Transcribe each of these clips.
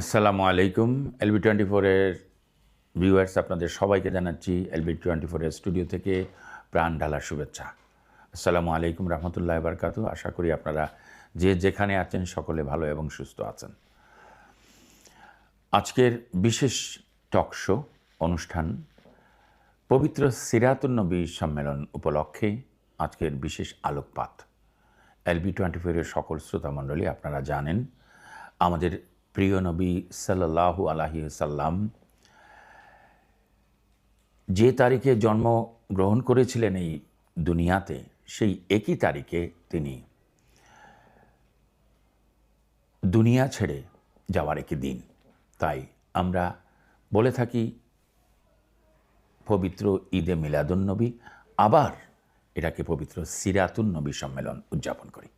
আসসালামু আলাইকুম। LB24-এর ভিউয়ার্স আপনাদের সবাইকে জানাচ্ছি LB24-এর স্টুডিও থেকে প্রাণ ঢালার শুভেচ্ছা। আসসালামু আলাইকুম রহমতুল্লাহি ওয়া বারাকাতুহু। আশা করি আপনারা যে যেখানে আছেন সকলে ভালো এবং সুস্থ আছেন। আজকের বিশেষ টক শো অনুষ্ঠান পবিত্র সিরাতুন নবী সম্মেলন উপলক্ষে আজকের বিশেষ আলোকপাত। LB24-এর সকল শ্রোতামণ্ডলী আপনারা জানেন আমাদের প্রিয় নবী সাল্লাল্লাহু আলাইহি ওয়াসাল্লাম যে তারিখে জন্মগ্রহণ করেছিলেন এই দুনিয়াতে, সেই একই তারিখে তিনি দুনিয়া ছেড়ে যাওয়ার একই দিন। তাই আমরা বলে থাকি পবিত্র ঈদে মিলাদুন্নবী, আবার এটাকে পবিত্র সিরাতুন নবী সম্মেলন উদযাপন করি।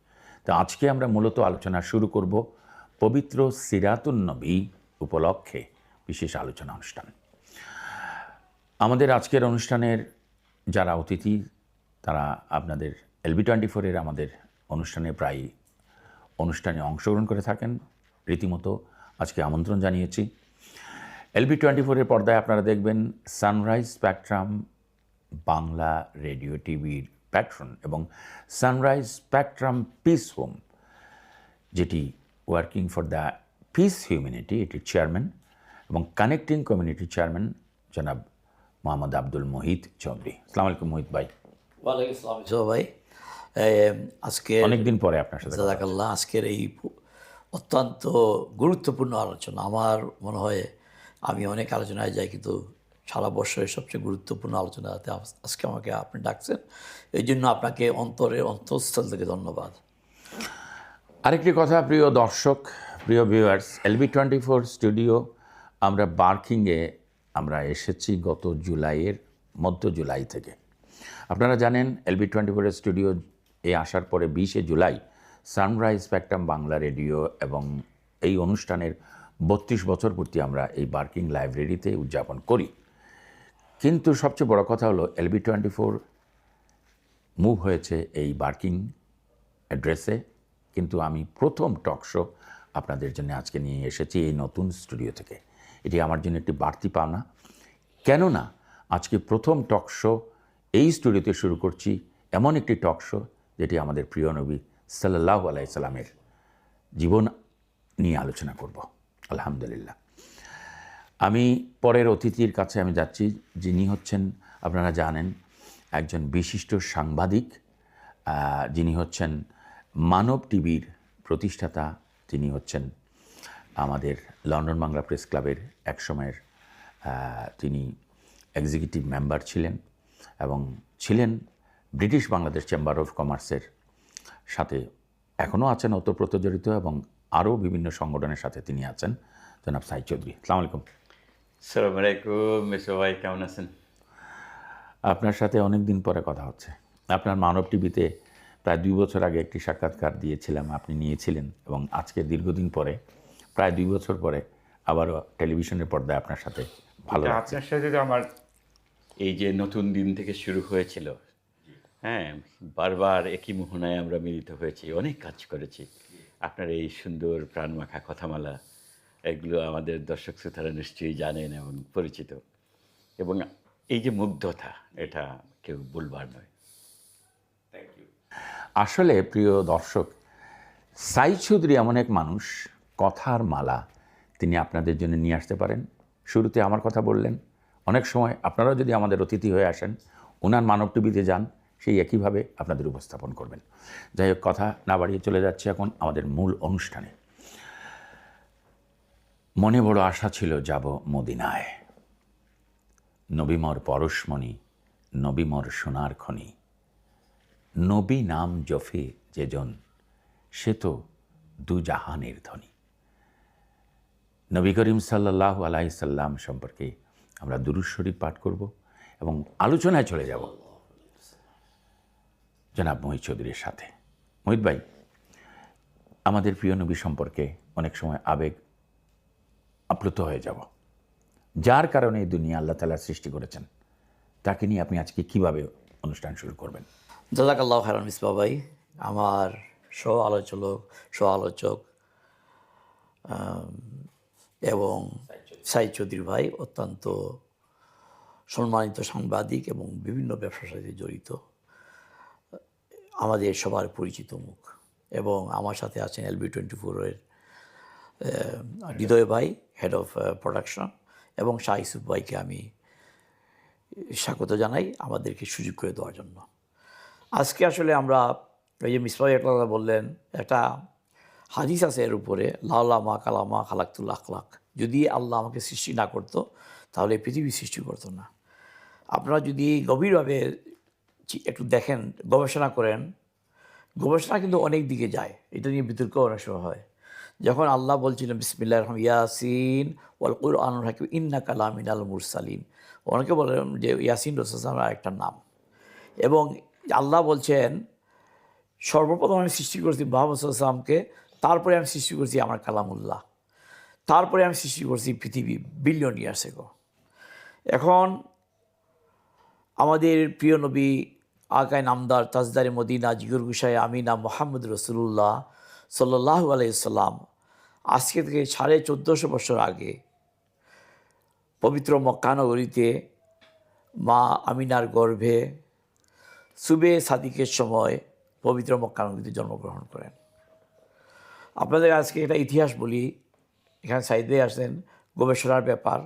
তো আজকে আমরা মূলত আলোচনা শুরু করব পবিত্র সিরাতুন নবী উপলক্ষে বিশেষ আলোচনা অনুষ্ঠান। আমাদের আজকের অনুষ্ঠানের যারা অতিথি তারা আপনাদের LB24-এর আমাদের অনুষ্ঠানে অংশগ্রহণ করে থাকেন। রীতিমতো আজকে আমন্ত্রণ জানিয়েছি। LB24-এর পর্দায় আপনারা দেখবেন সানরাইজ স্পেকট্রাম বাংলা রেডিও টিভির প্যাট্রন এবং সানরাইজ স্পেকট্রাম পিস হোম, যেটি working for the piece humanity, এটির চেয়ারম্যান এবং কানেক্টিং কমিউনিটির চেয়ারম্যান জনাব মোহাম্মদ আব্দুল মুহিত চৌধুরী। আসসালামু আলাইকুম মুহিত ভাই। ওয়ালাইকুম আসসালাম ভাই। আজকে অনেকদিন পরে আপনার সাথে জাযাকাল্লাহ। আজকের এই অত্যন্ত গুরুত্বপূর্ণ আলোচনা, আমার মনে হয় আমি অনেক আলোচনায় যাই, কিন্তু সারা বছরের সবচেয়ে গুরুত্বপূর্ণ আলোচনাতে আজকে আমাকে আপনি ডাকছেন, এই জন্য আপনাকে অন্তঃস্থল থেকে ধন্যবাদ। আরেকটি কথা, প্রিয় দর্শক, প্রিয় ভিউয়ার্স, LB24 স্টুডিও আমরা বার্কিংয়ে আমরা এসেছি গত মধ্য জুলাই থেকে। আপনারা জানেন LB24-এর স্টুডিও আসার পরে 20শে জুলাই সানরাইজ স্পেকট্রাম বাংলা রেডিও এবং এই অনুষ্ঠানের 32 বছর পূর্তি আমরা এই বার্কিং লাইব্রেরিতে উদযাপন করি। কিন্তু সবচেয়ে বড় কথা হলো LB24 মুভ হয়েছে এই বার্কিং অ্যাড্রেসে, কিন্তু আমি প্রথম টক শো আপনাদের জন্য আজকে নিয়ে এসেছি এই নতুন স্টুডিও থেকে। এটি আমার জন্য একটি বাড়তি পাওনা, কেননা আজকে প্রথম টক শো এই স্টুডিওতে শুরু করছি, এমন একটি টক শো যেটি আমাদের প্রিয় নবী সাল্লাল্লাহু আলাইহি সাল্লামের জীবন নিয়ে আলোচনা করব। আলহামদুলিল্লাহ। আমি পরের অতিথির কাছে আমি যাচ্ছি, যিনি হচ্ছেন আপনারা জানেন একজন বিশিষ্ট সাংবাদিক, যিনি হচ্ছেন মানব টিভির প্রতিষ্ঠাতা, তিনি হচ্ছেন আমাদের লন্ডন বাংলা প্রেস ক্লাবের এক সময়ের তিনি এক্সিকিউটিভ মেম্বার ছিলেন এবং ছিলেন ব্রিটিশ বাংলাদেশ চেম্বার অফ কমার্সের সাথে, এখনও আছেন ওতপ্রোত জড়িত এবং আরও বিভিন্ন সংগঠনের সাথে তিনি আছেন, জনাব সাইদ চৌধুরী। আসসালামু আলাইকুম। আসসালামু আলাইকুম ভাই, কেমন আছেন? আপনার সাথে অনেক দিন পরে কথা হচ্ছে। আপনার মানব টিভিতে প্রায় 2 বছর আগে একটি সাক্ষাৎকার দিয়েছিলাম, আপনি নিয়েছিলেন, এবং আজকে দীর্ঘদিন পরে প্রায় 2 বছর পরে আবারও টেলিভিশনের পর্দায় আপনার সাথে ভালো লাগছে। আপনার সাথে তো আমার এই যে নতুন দিন থেকে শুরু হয়েছিল, হ্যাঁ, বারবার একই মোহনায় আমরা মিলিত হয়েছি, অনেক কাজ করেছি। আপনার এই সুন্দর প্রাণমাখা কথামালা, এগুলো আমাদের দর্শক শ্রোতারা নিশ্চয়ই জানেন এবং পরিচিত, এবং এই যে মুগ্ধতা, এটা কেউ বলবার নয়। Thank you. আসলে প্রিয় দর্শক, সাইদ চৌধুরী এমন এক মানুষ, কথার মালা তিনি আপনাদের জন্য নিয়ে আসতে পারেন। শুরুতে আমার কথা বললেন, অনেক সময় আপনারাও যদি আমাদের অতিথি হয়ে আসেন, ওনার মানব টিভিতে যান, সেই একইভাবে আপনাদের উপস্থাপন করবেন। যাই হোক, কথা না বাড়িয়ে চলে যাচ্ছে এখন আমাদের মূল অনুষ্ঠানে। মনে বড় আশা ছিল যাব মদিনায়, নবীমর পরশমণি, নবীমর সোনার খনি, নবী নাম জফে যেজন, সে তো দুজাহানের ধনী। নবী করিম সাল্লাল্লাহু আলাইহি সাল্লাম সম্পর্কে আমরা দুরূদ শরীফ পাঠ করব এবং আলোচনায় চলে যাব জনাব মোহিত চৌধুরীর সাথে। মোহিত ভাই, আমাদের প্রিয় নবী সম্পর্কে অনেক সময় আবেগ আপ্লুত হয়ে যাব, যার কারণে এই দুনিয়া আল্লাহ তাআলা সৃষ্টি করেছেন, তাকে নিয়ে আপনি আজকে কিভাবে অনুষ্ঠান শুরু করবেন? জাযাকাল্লাহু খাইরান মিসবাহ ভাই। আমার সহ আলোচক এবং সাইদ চৌধুরী ভাই অত্যন্ত সম্মানিত সাংবাদিক এবং বিভিন্ন ব্যবসার সাথে জড়িত, আমাদের সবার পরিচিত মুখ। এবং আমার সাথে আছেন LB24-এর হৃদয় ভাই, হেড অফ প্রোডাকশন, এবং শাহ ইউসুফ ভাইকে আমি স্বাগত জানাই আমাদেরকে সুযোগ করে দেওয়ার জন্য। আজকে আসলে আমরা এই যে মিসবাহ একটা কথা বললেন, একটা হাদিস আছে এর উপরে, লাউলা মা কালামা খালাকতুল আখলাক, যদি আল্লাহ আমাকে সৃষ্টি না করতো তাহলে পৃথিবী সৃষ্টি করতো না। আপনারা যদি গভীরভাবে একটু দেখেন, গবেষণা করেন, গবেষণা কিন্তু অনেক দিকে যায়, এটা নিয়ে বিতর্ক অনেক সময় হয়। যখন আল্লাহ বলছিলেন বিসমিল্লাহির রহমানির ইয়াসিন ওয়াল কুরআনুল হাকিম ইন্নাকা লামিনাল মুরসালিন, অনেকে বলেন যে ইয়াসিন রাসূলের আরেকটা নাম। এবং আল্লাহ বলছেন সর্বপ্রথম আমি সৃষ্টি করেছি মুহাম্মদ সাল্লাল্লাহু আলাইহি ওয়াসাল্লামকে, তারপরে আমি সৃষ্টি করেছি আমার কালামুল্লাহ, তারপরে আমি সৃষ্টি করছি পৃথিবী বিলিয়ন ইয়ার্স এগো। এখন আমাদের প্রিয় নবী আকায় নামদার তাজদারে মদিনা জিগর গুসায় আমিনা মোহাম্মদ রসুল্লাহ সাল্লাল্লাহু আলাইহি সাল্লাম আজকে থেকে 1450 বছর আগে পবিত্র মক্কা নগরীতে মা আমিনার গর্ভে সুবে সাদিকের সময় পবিত্র মক্কা নগরীতে জন্মগ্রহণ করেন। আপনাদের আজকে এটা ইতিহাস বলি, এখানে সাইদ ভাই আসেন, গবেষণার ব্যাপার।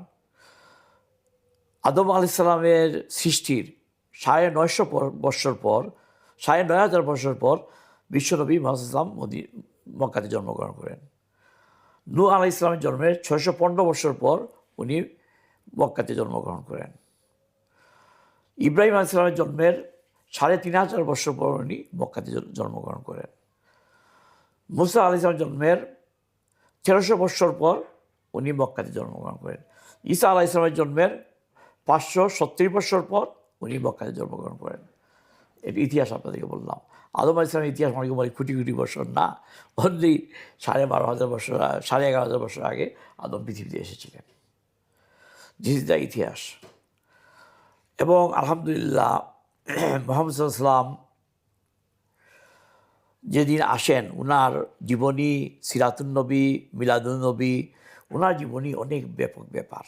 আদম আলাইহিস সালামের সৃষ্টির 950 বৎসর পর, 9,500 বৎসর পর বিশ্বনবী মুহাম্মদ সাল্লাম মক্কাতে জন্মগ্রহণ করেন। নূহ আলাইহিস সালামের জন্মের 615 বৎসর পর উনি মক্কাতে জন্মগ্রহণ করেন। ইব্রাহিম আলাইহিস সালামের জন্মের 3,500 বৎসর পর উনি মক্কাতে জন্মগ্রহণ করেন। মুসা আলাইহিস সালামের জন্মের 1300 বৎসর পর উনি মক্কাতে জন্মগ্রহণ করেন। ঈসা আলাইহিস সালামের জন্মের 570 বৎসর পর উনি মক্কাতে জন্মগ্রহণ করেন। এর ইতিহাস আপনাদেরকে বললাম। আদম আলাইহিস সালামের ইতিহাস অনেকে বলে কোটি কোটি বছর, না, অনলি 12,500 বছর, 11,500 বছর আগে আদম পৃথিবীতে এসেছিলেন। দিস ইজ দ্য ইতিহাস। এবং আলহামদুলিল্লাহ মুহাম্মদ সাল্লাল্লাহু আলাইহি ওয়াসাল্লাম যেদিন আসেন, ওনার জীবনী, সিরাতুন নবী, মিলাদুন নবী, ওনার জীবনী অনেক ব্যাপক ব্যাপার।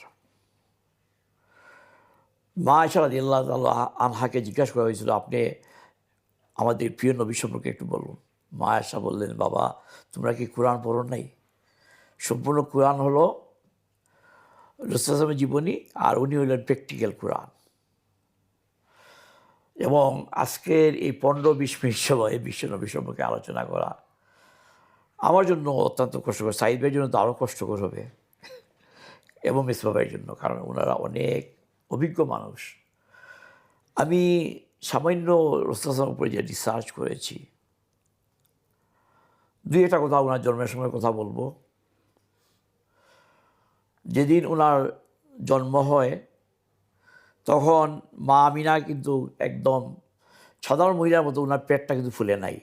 মা আয়েশা রাদিয়াল্লাহু তাআলা আনহাকে জিজ্ঞাসা করা হয়েছিল, আপনি আমাদের প্রিয় নবী সম্পর্কে একটু বলুন। মা আয়েশা বললেন, বাবা তোমরা কি কোরআন পড়ো নাই? সম্পূর্ণ কোরআন হলো রাসূলুল্লাহ সাল্লাল্লাহু আলাইহি ওয়াসাল্লামের জীবনী, আর উনি হলেন প্র্যাকটিক্যাল কোরআন। এবং আজকের এই 15-20 মিনিট সময়ে বিশ্বনবী সম্পর্কে আলোচনা করা আমার জন্য অত্যন্ত কষ্টকর, সাইদ ভাইয়ের জন্য তো আরও কষ্টকর হবে, এবং মিসবাহ ভাইয়ের জন্য, কারণ ওনারা অনেক অভিজ্ঞ মানুষ। আমি সামান্য রাসূলুল্লাহর উপরে যে রিসার্চ করেছি, দুই একটা কথা ওনার জন্মের সময় কথা বলবো। যেদিন ওনার জন্ম হয় তখন মা আমিনা কিন্তু একদম সাধারণ মহিলার মতো, ওনার পেটটা কিন্তু ফুলে নাই।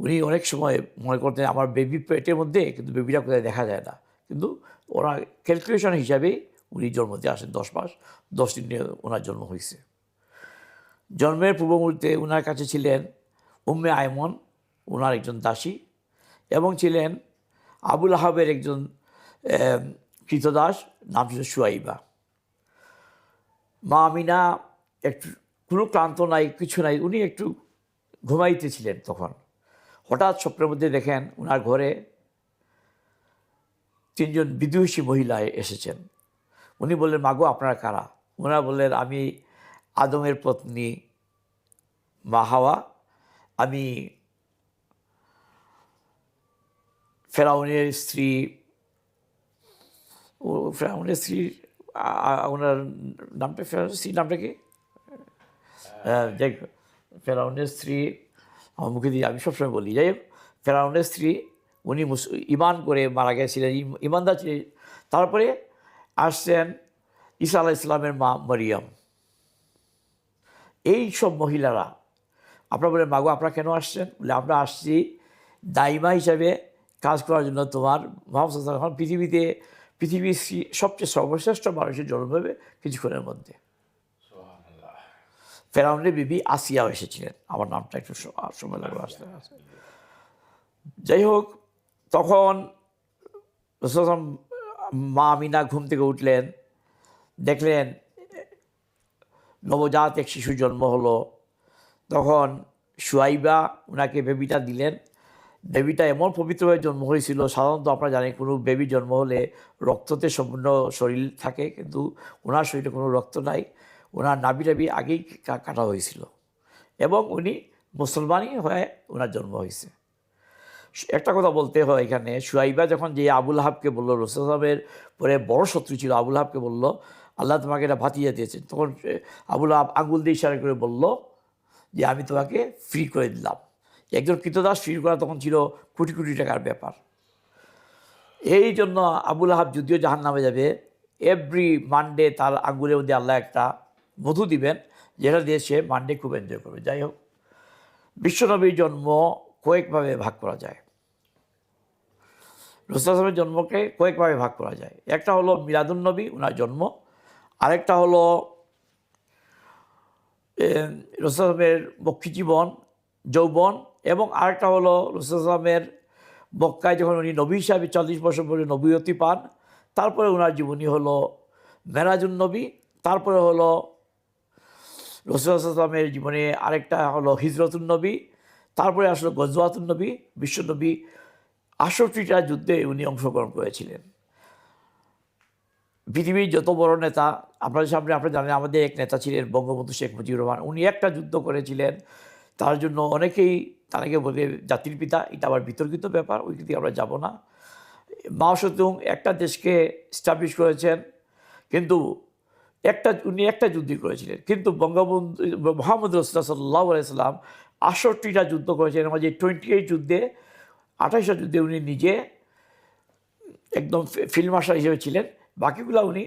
উনি অনেক সময় মনে করতেন আমার বেবি পেটের মধ্যে, কিন্তু বেবিটা কোথায় দেখা যায় না, কিন্তু ওনার ক্যালকুলেশন হিসাবে উনি জন্মতে আসেন 10 মাস 10 দিন নিয়ে ওনার জন্ম হয়েছে। জন্মের পূর্ব মুহূর্তে ওনার কাছে ছিলেন উম্মে আয়মন, ওনার একজন দাসী, এবং ছিলেন আবুল আহাবের একজন কৃতদাস, নাম ছিল সুয়াইবা। মা আমিনা একটু কোনো ক্লান্ত নাই, কিছু নাই, উনি একটু ঘুমাইতেছিলেন। তখন হঠাৎ স্বপ্নের মধ্যে দেখেন ওনার ঘরে 3 জন বিদুষী মহিলা এসেছেন। উনি বললেন, মাগো আপনারা কারা? ওনারা বললেন, আমি আদমের পত্নী মা হাওয়া, আমি ফেরাউনের স্ত্রী, ওনার নামটা, ফেরাউনের স্ত্রী নামটা কি? যাই হোক, ফেরাউনের স্ত্রী, আমার মুখে দিয়ে আমি সবসময় বলি, যাই হোক, ফেরাউনের স্ত্রী, উনি ইমান করে মারা গেছিলেন, ইমানদার ছিলেন। তারপরে আসছেন ঈসা আলাইহিস সালামের মা মরিয়ম। এই সব মহিলারা, আপনারা বলেন, মাগো আপনারা কেন আসছেন? বলে, আমরা আসছি দাইমা হিসাবে কাজ করার জন্য। তোমার মুহাম্মদ সাল্লাল্লাহু আলাইহি ওয়াসাল্লাম পৃথিবীর সবচেয়ে সর্বশ্রেষ্ঠ মানুষের জন্ম হবে কিছুক্ষণের মধ্যে। ফেরাউনের বিবি আসিয়াও এসেছিলেন, আমার নামটা একটু সময় লাগবে আসতে। যাই হোক, তখন রাসূলুল্লাহ মা আমিনা ঘুম থেকে উঠলেন, দেখলেন নবজাত এক শিশু জন্ম হলো। তখন সুয়াইবা ওনাকে বেবিটা দিলেন। বেবিটা এমন পবিত্রভাবে জন্ম হয়েছিল, সাধারণত আপনারা জানেন কোনো বেবি জন্ম হলে রক্ততে সম্পূর্ণ শরীর থাকে, কিন্তু ওনার শরীরে কোনো রক্ত নাই, ওনার নাভি টাভি আগেই কাটা হয়েছিল এবং উনি মুসলমানই হয়ে ওনার জন্ম হয়েছে। একটা কথা বলতে হয় এখানে, সুয়াইবা যখন যে আবুল আহাবকে বললো, রাসূল সাল্লামের পরে বড় শত্রু ছিল আবুল আহাবকে বলল আল্লাহ তোমাকে এটা ভাতিজা দিয়েছেন, তখন আবুল আহাব আঙ্গুল দিয়ে ইশারা করে বলল যে আমি তোমাকে ফ্রি করে দিলাম। একজন কৃতদাস ফ্রি করা তখন ছিল কোটি কোটি টাকার ব্যাপার। এই জন্য আবুল আহাব যদিও জাহান্নামে যাবে, এভরি মানডে তার আঙ্গুলের মধ্যে আল্লাহ একটা মধু দিবেন, যেটা দিয়ে সে মানডে খুব এনজয় করবে। যাই হোক, বিশ্বনবীর জন্ম কয়েকভাবে ভাগ করা যায়। রাসূল সাল্লাল্লাহু আলাইহি ওয়াসাল্লামের জন্মকে কয়েকভাবে ভাগ করা যায়। একটা হলো মিলাদুন নবী, ওনার জন্ম। আরেকটা হলো রাসূল সাল্লাল্লাহু আলাইহি ওয়াসাল্লামের মক্কি জীবন, যৌবন। এবং আরেকটা হলো রাসূল সাল্লাল্লাহু আলাইহি ওয়াসাল্লামের মক্কায় যখন উনি নবী হিসাবে 40 বছর পরে নবুয়তি পান, তারপরে ওনার জীবনী হলো মেরাজুন নবী। তারপরে হলো রাসূল সাল্লাল্লাহু আলাইহি ওয়াসাল্লামের জীবনে আরেকটা হলো হিজরতুন নবী। তারপরে আসলো গজওয়াতুন নবী, বিশ্বনবী 68টা যুদ্ধে উনি অংশগ্রহণ করেছিলেন। পৃথিবীর যত বড় নেতা আপনাদের সামনে, আপনারা জানেন আমাদের এক নেতা ছিলেন বঙ্গবন্ধু শেখ মুজিবুর রহমান। উনি একটা যুদ্ধ করেছিলেন, তার জন্য অনেকেই তাকে বলে জাতির পিতা। এটা আবার বিতর্কিত ব্যাপার, ওই দিকে আমরা যাব না। মাও সেতুং একটা দেশকে স্টাবলিশ করেছেন, কিন্তু উনি একটা যুদ্ধই করেছিলেন। কিন্তু বঙ্গবন্ধু মুহাম্মদ রাসূলুল্লাহ সাল্লাল্লাহু আলাইহি ওয়াসাল্লাম 68টা যুদ্ধ করেছেন। এর মাঝে 28 যুদ্ধে, 28টা যুদ্ধে উনি নিজে একদম ফিল্ড মার্শাল হিসেবে ছিলেন, বাকিগুলো উনি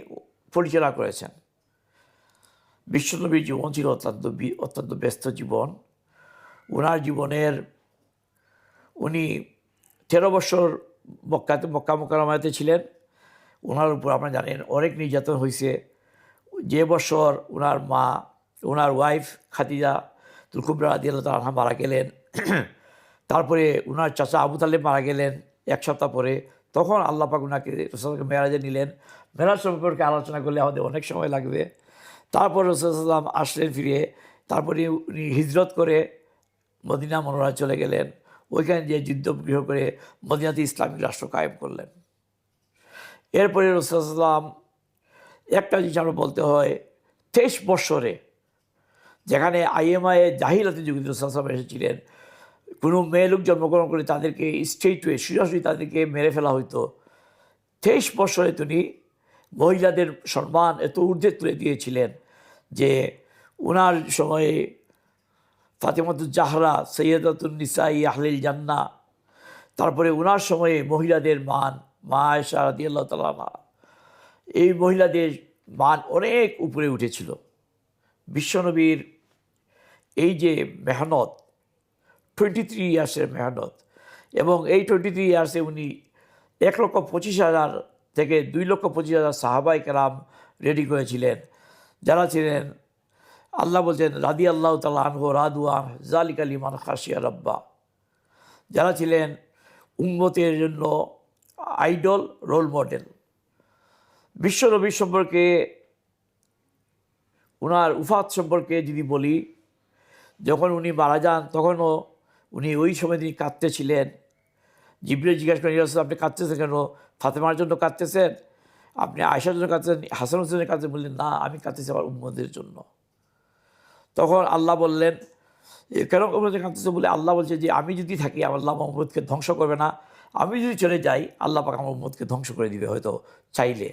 পরিচালনা করেছেন। বিশ্বনবীর জীবন ছিল অত্যন্ত ব্যস্ত জীবন। ওনার জীবনের উনি 13 বছর মক্কা মুকাররমাতে ছিলেন। ওনার উপর আপনারা জানেন অনেক নির্যাতন হয়েছে। যে বছর ওনার মা, ওনার ওয়াইফ খাদিজা কুবরা রাদিয়াল্লাহু তাআলা আনহা মারা গেলেন, তারপরে ওনার চাচা আবু তালেব মারা গেলেন 1 সপ্তাহ পরে, তখন আল্লাহ পাক ওনাকে রাসূলকে মেরাজে নিলেন। মেরাজ সম্পর্কে আলোচনা করলে আমাদের অনেক সময় লাগবে। তারপর রাসূল সাল্লাল্লাহু আলাইহি ওয়াসাল্লাম আসলেন ফিরে, তারপরে উনি হিজরত করে মদিনা মুনাওয়ারায় চলে গেলেন। ওইখানে যে যুদ্ধ গৃহ করে মদিনাতে ইসলামিক রাষ্ট্র কায়েম করলেন। এরপরে রাসূল সাল্লাল্লাহু আলাইহি ওয়াসাল্লাম একটা জিনিস আমরা বলতে হয়, 23 বৎসরে, যেখানে আইএমআইয়ে জাহিলাতের যুগে রাসূল সাল্লাল্লাহু আলাইহি ওয়াসাল্লাম এসেছিলেন, কোনো মেয়ে লোক জন্মগ্রহণ করে তাদেরকে স্ট্রেইট ওয়ে সরাসরি তাদেরকে মেরে ফেলা হইতো। 23 বৎসরে তিনি মহিলাদের সম্মান এত ঊর্ধ্বে তুলে দিয়েছিলেন যে ওনার সময়ে ফাতেমাতুজ জাহরা সৈয়দাতুন নিসাই আহলিল জান্নাহ, তারপরে ওনার সময়ে মহিলাদের মান মা আয়েশা রাদিয়াল্লাহু তাআলা আনহা, এই মহিলাদের মান অনেক উপরে উঠেছিল। বিশ্বনবীর এই যে মেহনত, 23 ইয়ার্সের মেহনত, এবং এই 23 ইয়ার্সে উনি 1,25,000 থেকে 2,25,000 সাহাবায়ে কেরাম রেডি করেছিলেন, যারা ছিলেন আল্লাহ বলছেন রাদিয়াল্লাহু তাআলা আনহু রাদু আন যালিকা লিমান খাশিয়া রাব্বা, যারা ছিলেন উম্মতের জন্য আইডল, রোল মডেল। বিশ্বনবী সম্পর্কে, ওনার উফাত সম্পর্কে যদি বলি, যখন উনি মারা যান তখনও উনি ওই সময় তিনি কাঁদতেছিলেন। জিবরিল জিজ্ঞাসা করেন, ইয়া রাসূলুল্লাহ আপনি কাঁদতেছেন কেন? ফাতেমার জন্য কাঁদতেছেন? আপনি আয়েশার জন্য কাঁদতেছেন? হাসান হোসেনের কাঁদতেছেন? বললেন না, আমি কাঁদতেছি আমার উম্মতের জন্য। তখন আল্লাহ বললেন, কেন কাঁদতেছে? বলে আল্লাহ বলছে যে আমি যদি থাকি আল্লাহ আমার উম্মতকে ধ্বংস করবে না, আমি যদি চলে যাই আল্লাহ পাক আমার উম্মতকে ধ্বংস করে দিবে হয়তো চাইলে।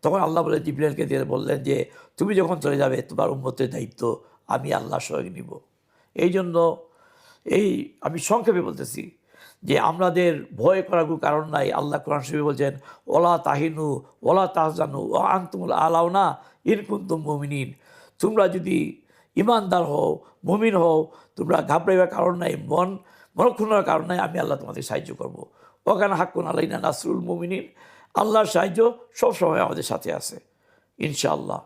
তখন আল্লাহ বলে জিবরিলকে দিয়ে বললেন যে তুমি যখন চলে যাবে তোমার উম্মতের দায়িত্ব আমি আল্লাহ স্বয়ং নিব। এই জন্য আমি সংক্ষেপে বলতেছি যে আমাদের ভয় করার কোনো কারণ নাই। আল্লাহ কোরআন শরীফে বলছেন ওলা তাহিনু ওলা তাহজানু ও আনতুমুল আলাউনা ইন কুনতুম মুমিনিন, তোমরা যদি ইমানদার হও, মুমিন হও, তোমরা ঘাবড়াইবার কারণ নাই, মনক্ষুণ্ণার কারণ নাই, আমি আল্লাহ তোমাদের সাহায্য করবো। ওখানে হাক্কুন আলাইনা নাসরুল মুমিনিন, আল্লাহর সাহায্য সবসময় আমাদের সাথে আছে ইনশাআল্লাহ।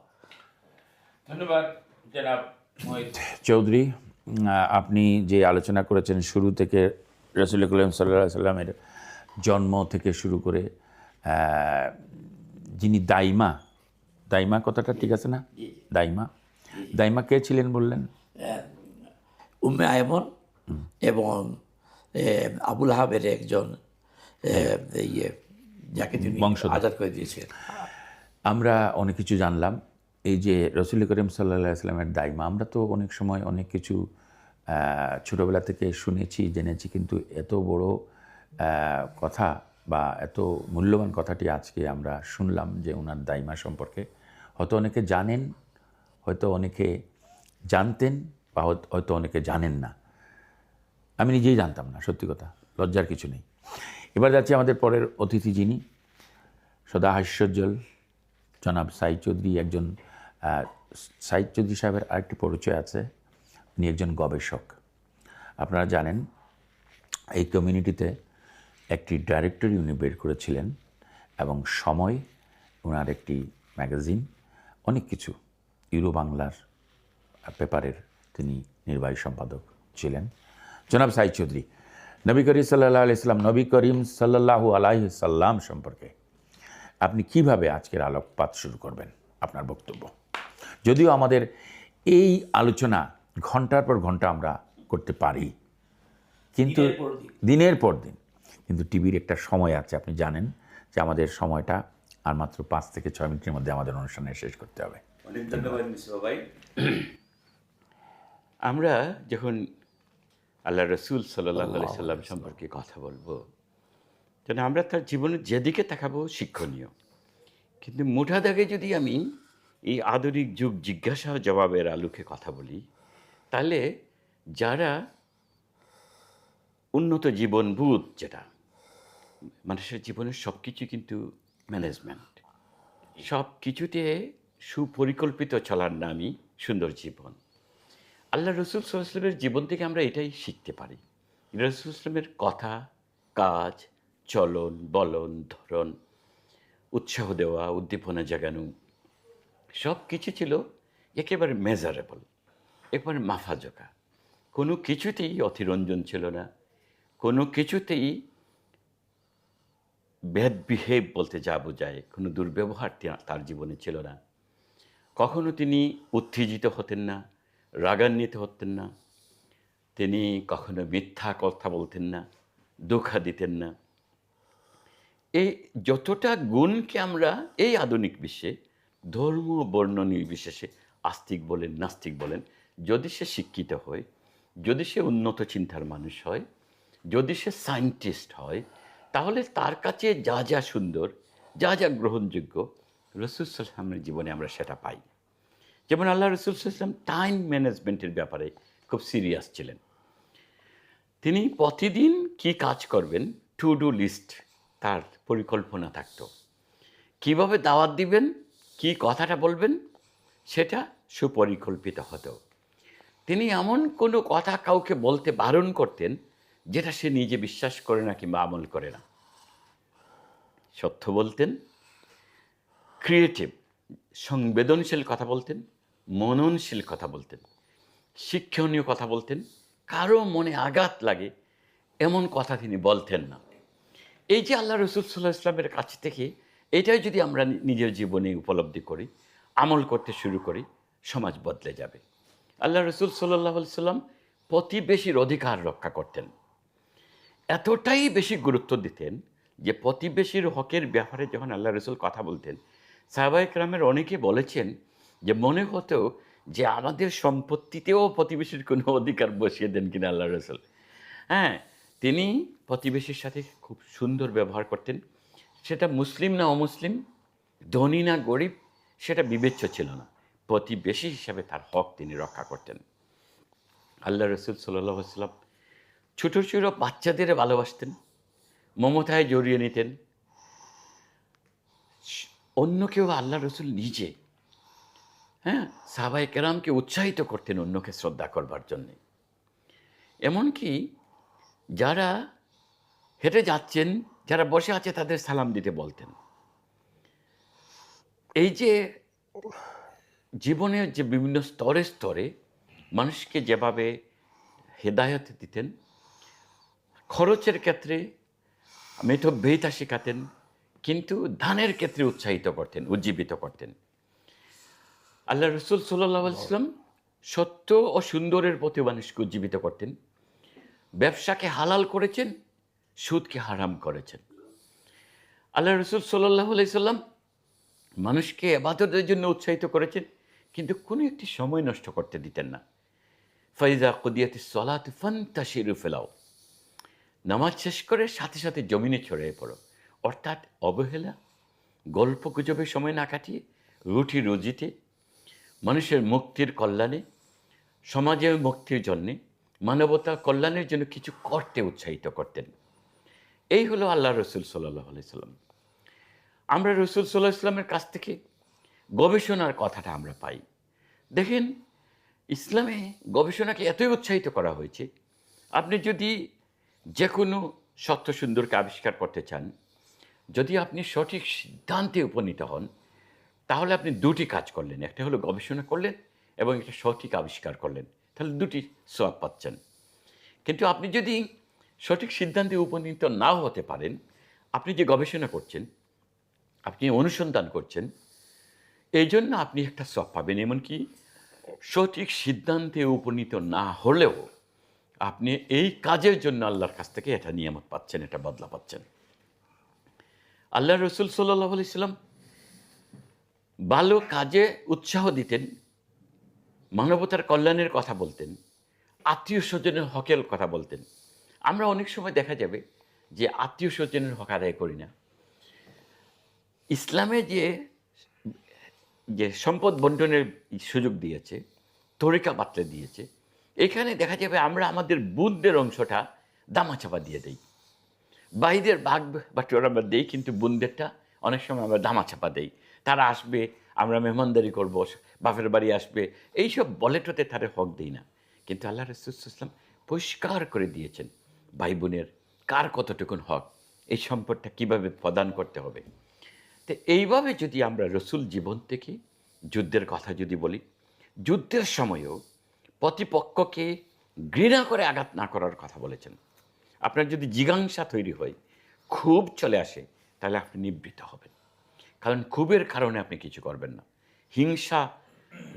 ধন্যবাদ জনাব মোহিত চৌধুরী। আপনি যে আলোচনা করেছেন শুরু থেকে রাসূল করিম সাল্লাল্লাহু আলাইহি সাল্লামের জন্ম থেকে শুরু করে যিনি দাইমা, দাইমা কথাটা ঠিক আছে না? দাইমা, দাইমা কে ছিলেন বললেন? উম্মে আয়মন এবং আবুল আহাবের একজন ইয়ে যাকে তিনি বংশধর। আজাদ করে দিয়েছিলেন। আমরা অনেক কিছু জানলাম। এই যে রসুল করিম সাল্লাল্লাহু আলাইহি সাল্লামের দাইমা, আমরা তো অনেক সময় অনেক কিছু ছোটোবেলা থেকে শুনেছি, জেনেছি, কিন্তু এত বড় কথা বা এত মূল্যবান কথাটি আজকে আমরা শুনলাম যে ওনার দাইমা সম্পর্কে। হয়তো অনেকে জানেন, হয়তো অনেকে জানতেন, বা হয়তো অনেকে জানেন না। আমি নিজেই জানতাম না, সত্যি কথা, লজ্জার কিছু নেই। এবার যাচ্ছি আমাদের পরের অতিথি, যিনি সদা হাস্যোজ্জ্বল জনাব সাইদ চৌধুরী। একজন সাইদ চৌধুরী সাহেবের আরেকটি পরিচয় আছে, উনি একজন গবেষক। আপনারা জানেন এই কমিউনিটিতে একটি ডাইরেক্টরি উনি বের করেছিলেন, এবং সময় ওনার একটি ম্যাগাজিন, অনেক কিছু, ইউরো বাংলার পেপারের তিনি নির্বাহী সম্পাদক ছিলেন। জনাব সাইদ চৌধুরী, নবী করিম সাল্লাল্লাহু আলাইহি সাল্লাম, নবী করিম সাল্লাল্লাহু আলাইহি সাল্লাম সম্পর্কে আপনি কিভাবে আজকের আলোকপাত শুরু করবেন, আপনার বক্তব্য? যদিও আমাদের এই আলোচনা ঘন্টার পর ঘন্টা আমরা করতে পারি, কিন্তু দিনের পর দিন, কিন্তু টিভির একটা সময় আছে, আপনি জানেন যে আমাদের সময়টা আর মাত্র 5 থেকে 6 মিনিটের মধ্যে আমাদের অনুষ্ঠানে শেষ করতে হবে। অনেক ধন্যবাদ মিসবা ভাই। আমরা যখন আল্লাহ রসুল সাল্লাল্লাহু আলাইহি সাল্লাম সম্পর্কে কথা বলবো, যেন আমরা তার জীবনের যেদিকে তাকাবো শিক্ষণীয়। কিন্তু মোটা দাগে যদি আমি এই আধুনিক যুগ জিজ্ঞাসা ও জবাবের আলোকে কথা বলি, তাহলে যারা উন্নত জীবনবোধ, যেটা মানুষের জীবনের সব কিছু কিন্তু ম্যানেজমেন্ট, সব কিছুতে সুপরিকল্পিত চলার নামই সুন্দর জীবন। আল্লাহ রসুল সাল্লাল্লাহু আলাইহি ওয়াসাল্লামের জীবন থেকে আমরা এটাই শিখতে পারি। রসুল ইসলামের কথা, কাজ, চলন, বলন, ধরন, উৎসাহ দেওয়া, উদ্দীপনা জাগানো, সব কিছু ছিল একেবারে মেজারেবল, একেবারে মাফাজোকা। কোনো কিছুতেই অতিরঞ্জন ছিল না, কোনো কিছুতেই ব্যাড বিহেভ বলতে যা বোঝায় কোনো দুর্ব্যবহার তার জীবনে ছিল না। কখনো তিনি উত্তেজিত হতেন না, রাগান্বিত হতেন না, তিনি কখনো মিথ্যা কথা বলতেন না, ধোঁকা দিতেন না। এই যতটা গুণকে আমরা এই আধুনিক বিশ্বে ধর্ম বর্ণ নির্বিশেষে, আস্তিক বলেন নাস্তিক বলেন, যদি সে শিক্ষিত হয়, যদি সে উন্নত চিন্তার মানুষ হয়, যদি সে সায়েন্টিস্ট হয়, তাহলে তার কাছে যা যা সুন্দর, যা যা গ্রহণযোগ্য, রসুল সাল্লাল্লাহু আলাইহি ওয়াসাল্লামের জীবনে আমরা সেটা পাই। যেমন আল্লাহ রসুল সাল্লাল্লাহু আলাইহি ওয়াসাল্লাম টাইম ম্যানেজমেন্টের ব্যাপারে খুব সিরিয়াস ছিলেন। তিনি প্রতিদিন কি কাজ করবেন, টু ডু লিস্ট, তার পরিকল্পনা থাকতো। কিভাবে দাওয়াত দিবেন, কি কথাটা বলবেন, সেটা সুপরিকল্পিত হতো। তিনি এমন কোনো কথা কাউকে বলতে বারণ করতেন যেটা সে নিজে বিশ্বাস করে না কিংবা আমল করে না। সত্য বলতেন, ক্রিয়েটিভ সংবেদনশীল কথা বলতেন, মননশীল কথা বলতেন, শিক্ষণীয় কথা বলতেন, কারো মনে আঘাত লাগে এমন কথা তিনি বলতেন না। এই যে আল্লাহ রসুল সাল্লাল্লাহু আলাইহি ওয়াসাল্লামের কাছ থেকে এটাই যদি আমরা নিজের জীবনে উপলব্ধি করি, আমল করতে শুরু করি, সমাজ বদলে যাবে। আল্লাহ রসুল সাল্লাল্লাহু আলাইহি ওয়াসাল্লাম প্রতিবেশীর অধিকার রক্ষা করতেন, এতটাই বেশি গুরুত্ব দিতেন যে প্রতিবেশীর হকের ব্যাপারে যখন আল্লাহ রসুল কথা বলতেন, সাহাবায়ে কেরামের অনেকে বলেছেন যে মনে হতো যে আমাদের সম্পত্তিতেও প্রতিবেশীর কোনো অধিকার বসিয়ে দেন কিনা আল্লাহ রসুল। হ্যাঁ, তিনি প্রতিবেশীর সাথে খুব সুন্দর ব্যবহার করতেন। সেটা মুসলিম না অমুসলিম, ধনী না গরিব, সেটা বিবেচ্য ছিল না। প্রতিবেশী হিসাবে তার হক তিনি রক্ষা করতেন। আল্লাহ রসুল সাল্লাল্লাহু আলাইহি ওয়াসাল্লাম ছোটো ছোটো বাচ্চাদের ভালোবাসতেন, মমতায় জড়িয়ে নিতেন। অন্য কেউ আল্লাহ রসুল নিজে, হ্যাঁ, সাহাবায়ে কেরামকে উৎসাহিত করতেন অন্যকে শ্রদ্ধা করবার জন্যে। এমনকি যারা হেঁটে যাচ্ছেন, যারা বসে আছে, তাদের সালাম দিতে বলতেন। এই যে জীবনের যে বিভিন্ন স্তরে স্তরে মানুষকে যেভাবে হেদায়েত দিতেন, খরচের ক্ষেত্রে মিতব্যয়িতা শেখাতেন, কিন্তু দানের ক্ষেত্রে উৎসাহিত করতেন, উজ্জীবিত করতেন। আল্লাহ রসুল সাল্লাল্লাহু আলাইহি ওয়াসাল্লাম সত্য ও সুন্দরের প্রতি মানুষকে উজ্জীবিত করতেন। ব্যবসাকে হালাল করেছেন, সুদকে হারাম করেছেন। আল্লাহ রসুল সাল্লাল্লাহু আলাইহি ওয়াসাল্লাম মানুষকে ইবাদতের জন্য উৎসাহিত করেছেন, কিন্তু কোনো একটি সময় নষ্ট করতে দিতেন না। ফাইজা কুদিয়াতিস সালাতু ফান্তাশিরু ফিল আরদ, নামাজ শেষ করে সাথে সাথে জমিনে ছড়িয়ে পড়ো। অর্থাৎ অবহেলা, গল্প গুজবের সময় না কাটিয়ে রুটি রুজিতে, মানুষের মুক্তির কল্যাণে, সমাজের মুক্তির জন্যে, মানবতার কল্যাণের জন্য কিছু করতে উৎসাহিত করতেন। এই হলো আল্লাহ রসুল সাল্লাল্লাহু আলাইহি সাল্লাম। আমরা রসুল সাল্লাল্লাহু আলাইহি সাল্লামের কাছ থেকে গবেষণার কথাটা আমরা পাই। দেখেন, ইসলামে গবেষণাকে এতই উৎসাহিত করা হয়েছে, আপনি যদি যে কোনো সত্য সুন্দরকে আবিষ্কার করতে চান, যদি আপনি সঠিক সিদ্ধান্তে উপনীত হন, তাহলে আপনি দুটি কাজ করলেন। একটা হলো গবেষণা করলেন এবং একটা সঠিক আবিষ্কার করলেন, তাহলে দুটি সওয়াব পাচ্ছেন। কিন্তু আপনি যদি সঠিক সিদ্ধান্তে উপনীত নাও হতে পারেন, আপনি যে গবেষণা করছেন, আপনি অনুসন্ধান করছেন, এই জন্য আপনি একটা সওয়াব পাবেন। এমনকি সঠিক সিদ্ধান্তে উপনীত না হলেও আপনি এই কাজের জন্য আল্লাহর কাছ থেকে এটা নিয়ামত পাচ্ছেন, এটা বদলা পাচ্ছেন। আল্লাহ রসুল সাল্লাল্লাহু আলাইহি সাল্লাম ভালো কাজে উৎসাহ দিতেন, মানবতার কল্যাণের কথা বলতেন, আত্মীয় স্বজনের হকের কথা বলতেন। আমরা অনেক সময় দেখা যাবে যে আত্মীয় স্বজনের হক আদায় করি না। ইসলামে যে যে সম্পদ বন্টনের সুযোগ দিয়েছে, তরিকা বাতলে দিয়েছে, এখানে দেখা যাবে আমরা আমাদের বুনদের অংশটা দামাচাপা দিয়ে দেই। ভাইদের ভাগ বাটোয়ারা আমরা দেই, কিন্তু বোনদেরটা অনেক সময় আমরা দামাচাপা দেই। তারা আসবে, আমরা মেহমানদারি করব, বাপের বাড়ি আসবে, এইসব বলে টোতে তাদের হক দিই না। কিন্তু আল্লাহ রাসূল সাল্লাল্লাহু আলাইহি ওয়াসাল্লাম পরিষ্কার করে দিয়েছেন ভাই বোনের কার কতটুকুন হক, এই সম্পদটা কীভাবে প্রদান করতে হবে। তো এইভাবে যদি আমরা রসুল জীবন থেকে যুদ্ধের কথা যদি বলি, যুদ্ধের সময়ও প্রতিপক্ষকে ঘৃণা করে আঘাত না করার কথা বলেছেন। আপনার যদি জিজ্ঞাসা তৈরি হয়, ক্ষোভ চলে আসে, তাহলে আপনি নিবৃত্ত হবেন। কারণ ক্ষোভের কারণে আপনি কিছু করবেন না, হিংসা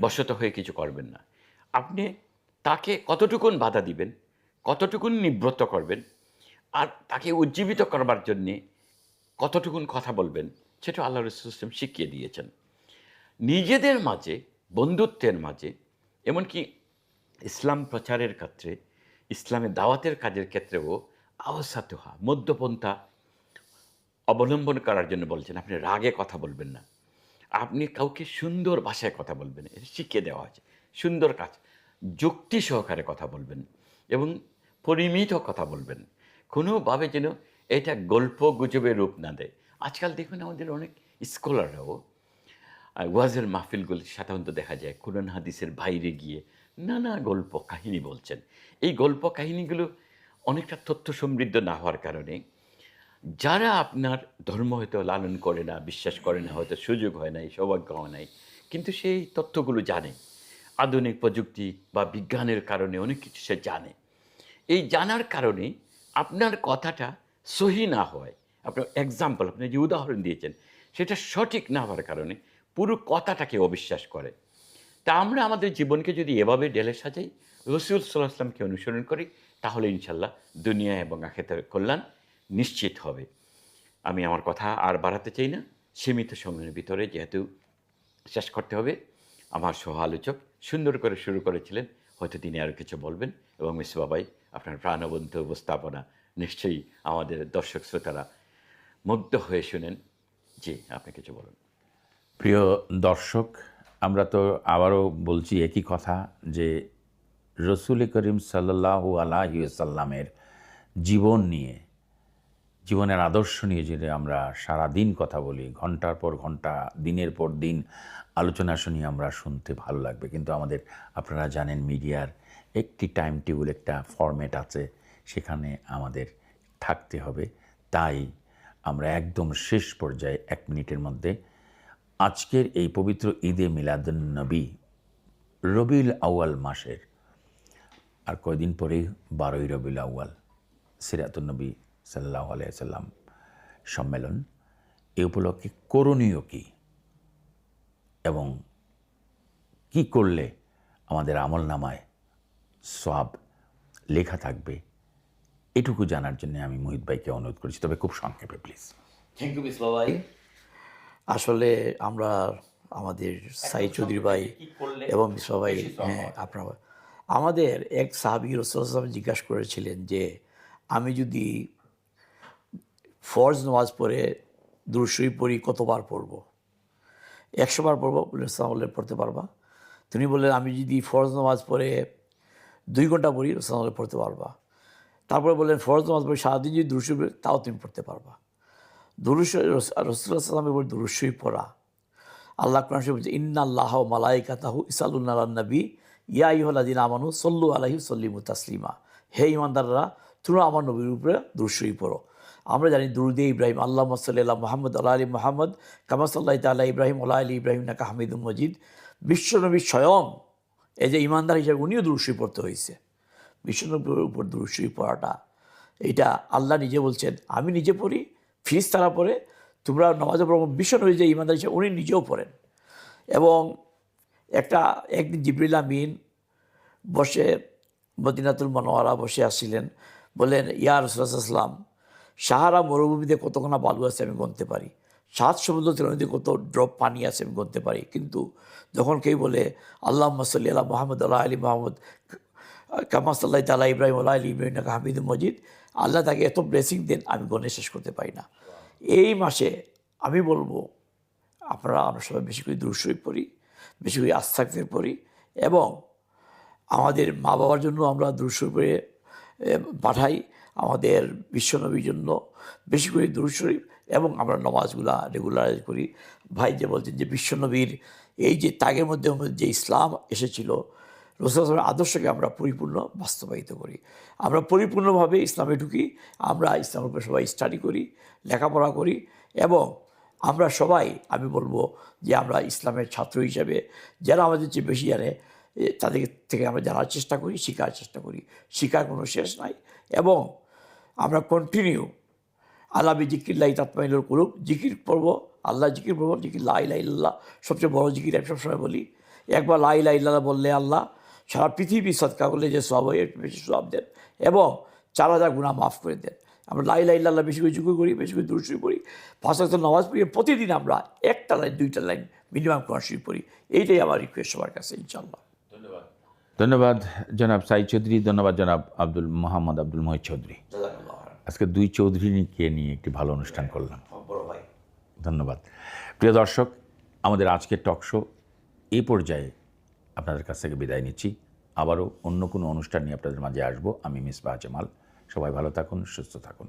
বশত হয়ে কিছু করবেন না। আপনি তাকে কতটুকুন বাধা দিবেন, কতটুকুন নিবৃত্ত করবেন, আর তাকে উজ্জীবিত করবার জন্যে কতটুকুন কথা বলবেন, সেটা আল্লাহ রাসূল সাল্লাল্লাহু আলাইহি ওয়াসাল্লাম শিখিয়ে দিয়েছেন। নিজেদের মাঝে, বন্ধুত্বের মাঝে, এমনকি ইসলাম প্রচারের ক্ষেত্রে, ইসলামের দাওয়াতের কাজের ক্ষেত্রেও আওসাতুহা, মধ্যপন্থা অবলম্বন করার জন্য বলছেন। আপনি রাগে কথা বলবেন না, আপনি কাউকে সুন্দর ভাষায় কথা বলবেন, এটা শিখিয়ে দেওয়া হয়েছে। সুন্দর কাজ, যুক্তি সহকারে কথা বলবেন এবং পরিমিত কথা বলবেন, কোনোভাবে যেন এটা গল্প গুজবের রূপ না দেয়। আজকাল দেখুন আমাদের অনেক স্কলাররাও ওয়াজের মাহফিলগুলি সাধারণত দেখা যায় কোরআন হাদিসের বাইরে গিয়ে নানা গল্প কাহিনী বলছেন। এই গল্প কাহিনীগুলো অনেকটা তথ্য সমৃদ্ধ না হওয়ার কারণে যারা আপনার ধর্ম হয়তো লালন করে না, বিশ্বাস করে না, হয়তো সুযোগ হয় নাই, সৌভাগ্য হয় নাই, কিন্তু সেই তথ্যগুলো জানে। আধুনিক প্রযুক্তি বা বিজ্ঞানের কারণে অনেক কিছু সে জানে। এই জানার কারণে আপনার কথাটা সহি না হয়, আপনার এক্সাম্পল, আপনি যে উদাহরণ দিয়েছেন, সেটা সঠিক না হওয়ার কারণে পুরো কথাটাকে অবিশ্বাস করে। তা আমরা আমাদের জীবনকে যদি এভাবে ঢেলে সাজাই, রসুল সাল্লাল্লাহু আলাইহি ওয়াসাল্লামকে অনুসরণ করি, তাহলে ইনশাল্লাহ দুনিয়া এবং আখিরাতের কল্যাণ নিশ্চিত হবে। আমি আমার কথা আর বাড়াতে চাই না, সীমিত সময়ের ভিতরে যেহেতু শেষ করতে হবে। আমার সহ আলোচক সুন্দর করে শুরু করেছিলেন, হয়তো তিনি আরও কিছু বলবেন। এবং মিসবা ভাই, আপনার প্রাণবন্ত উপস্থাপনা নিশ্চয়ই আমাদের দর্শক শ্রোতারা মুগ্ধ হয়ে শুনেন। জি, আপনি কিছু বলুন। প্রিয় দর্শক, আমরা তো আবারও বলছি একই কথা, যে রসুল করিম সাল্লাল্লাহু আলাইহি ওয়াসাল্লামের জীবন নিয়ে, জীবনের আদর্শ নিয়ে যদি আমরা সারা দিন কথা বলি, ঘন্টার পর ঘন্টা, দিনের পর দিন আলোচনা শুনি, আমরা শুনতে ভালো লাগবে। কিন্তু আমাদের, আপনারা জানেন, মিডিয়ার একটি টাইম টেবিল, একটা ফরম্যাট আছে, সেখানে আমাদের থাকতে হবে। তাই আমরা একদম শেষ পর্যায়ে 1 মিনিটের মধ্যে আজকের এই পবিত্র ঈদে মিলাদুন্নবী, রবিউল আউয়াল মাসের আর কয়দিন পরেই 12ই রবিউল আউয়াল, সিরাতুন্নবী সাল্লাল্লাহু আলাইহি ওয়াসাল্লাম সম্মেলন। এই উপলক্ষে করণীয় কী এবং কি করলে আমাদের আমলনামায় সওয়াব লেখা থাকবে, এটুকু জানার জন্য আমি মোহিত ভাইকে অনুরোধ করছি, তবে খুব সংক্ষেপে প্লিজ। থ্যাংক ইউ মিসবা ভাই। আসলে আমরা আমাদের সাইদ চৌধুরী ভাই এবং মিসবা ভাই, হ্যাঁ আপনার আমাদের এক সাহাবী রাসূলুল্লাহ জিজ্ঞাসা করেছিলেন যে আমি যদি ফরজ নামাজ পড়ে দুরূদ শরীফ পড়ি কতবার পড়ব? 100 বার পড়ব। বললেন পড়তে পারবা? তিনি বললেন আমি যদি ফরজ নামাজ পড়ে 2 ঘন্টা পড়ি, রাসূলুল্লাহ পড়তে পারবা? তারপরে বললেন ফরজ নামাজ পড়ে সারাদিন যদি দুরূদ শরীফ পড়ি, তাও তুমি পড়তে পারবা। রাসূলুল্লাহ সাল্লাল্লাহু আলাইহি দুরূদ শরীফ পড়া, আল্লাহ কোরআন শরীফে বলছে ইন্নাল্লাহা ওয়া মালাইকাতাহু ইসাল্লুনা আলান নবী ইয়া আইয়ুহাল্লাযীনা আমানু সাল্লু আলাইহি ওয়া সাল্লিমু তাসলিমা। হে ঈমানদাররা, তোমরা আমার নবীর উপরে দুরূদ শরীফ পড়ো। আমরা জানি দুরূদে ইব্রাহিম আল্লাহুম্মা সাল্লি আলা মুহাম্মদ ওয়া আলি মুহাম্মদ কামা সাল্লাইতা আলা ইব্রাহিম ওয়া আলি ইব্রাহিম ইন্নাকা হামিদুম মাজিদ। বিশ্বনবী স্বয়ং এই যে ঈমানদার হিসেবে উনিও দুরূদ শরীফ পড়তে হয়েছে। বিশ্বনবীর উপর দুরূদ শরীফ পড়াটা, এটা আল্লাহ নিজে বলছেন, আমি নিজে পড়ি, ফেরেশতারা পড়ে, তোমরা নামাজে পড়ো। বিশ্বনবী যে ঈমানদার হিসেবে উনি নিজেও পড়েন। এবং একদিন জিবরিল আমিন বসে মদিনাতুল মুনাওয়ারা বসে আসছিলেন, বললেন ইয়া রাসূলুল্লাহ সাল্লাল্লাহু আলাইহি সাহারা মরুভূমিতে কতখানা বালু আছে আমি গুনতে পারি, 7 সমুদ্র তীরে কত ড্রপ পানি আছে আমি গুনতে পারি, কিন্তু যখন কেউ বলে আল্লাহুম্মা সাল্লি আলা মুহাম্মদ ওয়া আলি মুহাম্মদ কামা সাল্লাইতা আলা ইব্রাহিম ওয়া আলি ইব্রাহিম ইন্নাকা হামিদুম মাজিদ, আল্লাহ তাকে এত ব্লেসিং দেন আমি গণে শেষ করতে পারি না। এই মাসে আমি বলবো আপনারা আমরা সবাই বেশি করে দুরূদ শরীফ পড়ি, বেশি করে আস্তাগফির পড়ি, এবং আমাদের মা বাবার জন্য আমরা দুরূদ শরীফ পড়ে পাঠাই, আমাদের বিশ্বনবীর জন্য বেশি করে দুরূদ শরীফ, এবং আমরা নামাজগুলা রেগুলারাইজ করি। ভাই যে বলছেন যে বিশ্বনবীর এই যে ত্যাগের মধ্যে যে ইসলাম এসেছিল, রাসূলুল্লাহর আদর্শকে আমরা পরিপূর্ণ বাস্তবায়িত করি, আমরা পরিপূর্ণভাবে ইসলামে ঢুকি, আমরা ইসলামের উপরে সবাই স্টাডি করি, লেখাপড়া করি, এবং আমরা সবাই আমি বলবো যে আমরা ইসলামের ছাত্র হিসেবে যারা আমাদের চেয়ে বেশি জানে তাদের থেকে আমরা জানার চেষ্টা করি, শেখার চেষ্টা করি, শেখার কোনো শেষ নাই। এবং আমরা কন্টিনিউ আল্লাহ বিজিকিল্লাহি তাতমাইনুল কুলুব, জিকির পড়ব, আল্লাহ জিকির পড়ব, জিকির লা ইলাহা ইল্লাল্লাহ সবচেয়ে বড় জিকির। আমি সবসময় বলি একবার লা ইলাহা ইল্লাল্লাহ বললে আল্লাহ সারা পৃথিবী সদকা করলে যে সওয়াব হয় বেশি সওয়াব দেন, এবং 4000 গুনাহ মাফ করে দেন। আমরা লা ইলাহা ইল্লাল্লাহ বেশি করে জিকির করি, বেশি করে দুরূদ শরীফ পড়ি, 5 ওয়াক্ত নামাজ পড়ি, প্রতিদিন আমরা 1টা লাইন 2টা লাইন মিনিমাম কোরআন শরীফ পড়ি। এইটাই আমার রিকোয়েস্ট সবার কাছে, ইনশাআল্লাহ। ধন্যবাদ জনাব সাইদ চৌধুরী, ধন্যবাদ জনাব মোহাম্মদ আব্দুল মহিদ চৌধুরী। আজকে 2 চৌধুরীকে নিয়ে একটি ভালো অনুষ্ঠান করলাম। বড় ভাই, ধন্যবাদ। প্রিয় দর্শক, আমাদের আজকের টক শো এই পর্যায়ে আপনাদের কাছ থেকে বিদায় নিচ্ছি। আবারও অন্য কোনো অনুষ্ঠান নিয়ে আপনাদের মাঝে আসবো। আমি মিসবাহ জামাল। সবাই ভালো থাকুন, সুস্থ থাকুন।